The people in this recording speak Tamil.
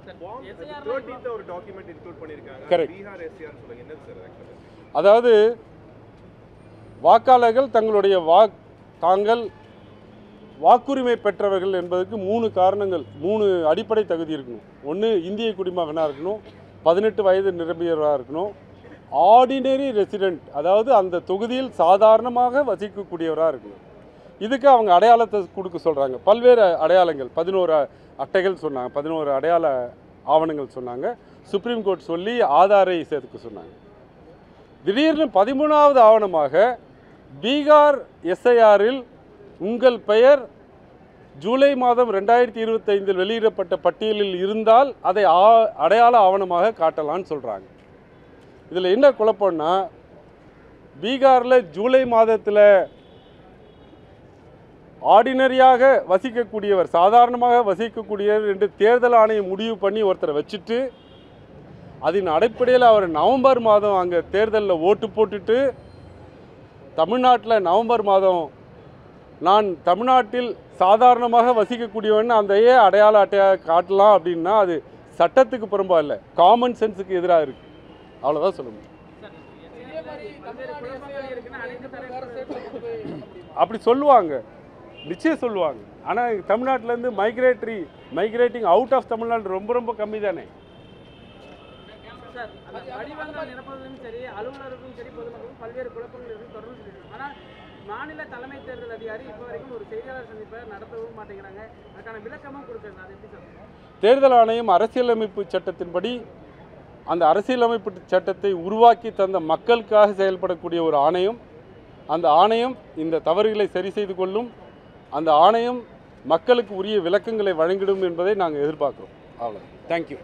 ஒரு டாக்குமெண்ட் இன்க்ளூட் பண்ணிருக்காங்க. பீகார் எஸ்ஆர் சொல்லுங்க என்ன சார்? அதாவது வாக்காளர்கள் தங்களுடைய தாங்கள் வாக்குரிமை பெற்றவர்கள் என்பதற்கு 3 காரணங்கள், 3 அடிப்படை தகுதி இருக்கணும். ஒன்று, இந்திய குடிமகனாக இருக்கணும், 18 வயது நிரம்பியவராக இருக்கணும், ஆர்டினரி ரெசிடெண்ட், அதாவது அந்த தொகுதியில் சாதாரணமாக வசிக்கக்கூடியவராக இருக்கணும். இதுக்கு அவங்க அடையாளத்தை கொடுக்க சொல்கிறாங்க. பல்வேறு அடையாளங்கள், 11 அட்டைகள் சொன்னாங்க, 11 அடையாள ஆவணங்கள் சொன்னாங்க. சுப்ரீம் கோர்ட் சொல்லி ஆதாரை சேர்த்துக்க சொன்னாங்க. திடீர்னு 13வது ஆவணமாக பீகார் எஸ்ஐஆரில் உங்கள் பெயர் ஜூலை மாதம் 2025 வெளியிடப்பட்ட பட்டியலில் இருந்தால் அதை அடையாள ஆவணமாக காட்டலான்னு சொல்கிறாங்க. இதில் என்ன குழப்பம்னா, பீகாரில் ஜூலை மாதத்தில் ஆர்டினரியாக வசிக்கக்கூடியவர், சாதாரணமாக வசிக்கக்கூடியவர் என்று தேர்தல் ஆணையம் முடிவு பண்ணி ஒருத்தரை வச்சுட்டு, அதன் அடிப்படையில் அவர் நவம்பர் மாதம் அங்கே தேர்தலில் ஓட்டு போட்டுட்டு, தமிழ்நாட்டில் நவம்பர் மாதம் நான் தமிழ்நாட்டில் சாதாரணமாக வசிக்கக்கூடியவன் அந்த அடையாள அட்டையாக காட்டலாம் அப்படின்னா அது சட்டத்துக்கு புறம்பா இல்லை, காமன் சென்ஸுக்கு எதிராக இருக்குது. அவ்வளோதான் சொல்ல முடியும். அப்படி சொல்லுவாங்க, நிச்சயம் சொல்லுவாங்க. ஆனால் தமிழ்நாட்டிலேருந்து மைக்ரேட்டிங் அவுட் ஆஃப் தமிழ்நாடு ரொம்ப ரொம்ப கம்மி தானே. பல்வேறு குழப்பங்கள் தொடர்ந்து. ஆனால் மாநில தலைமை தேர்தல் அதிகாரி இப்போ வரைக்கும் ஒரு செய்தியாளர் சந்திப்பை நடத்தவும் மாட்டேங்கிறாங்க, அதுக்கான விளக்கமும் கொடுக்குறது. அது எப்படி சொல்லுங்க? தேர்தல் ஆணையம் அரசியலமைப்பு சட்டத்தின்படி அந்த அரசியலமைப்பு சட்டத்தை உருவாக்கி தந்த மக்களுக்காக செயல்படக்கூடிய ஒரு ஆணையம். அந்த ஆணையம் இந்த தவறுகளை சரி செய்து கொள்ளும். அந்த ஆணையம் மக்களுக்கு உரிய விளக்கங்களை வழங்கிடும் என்பதை நாங்கள் எதிர்பார்க்கிறோம். அவ்வளோ. தேங்க்யூ.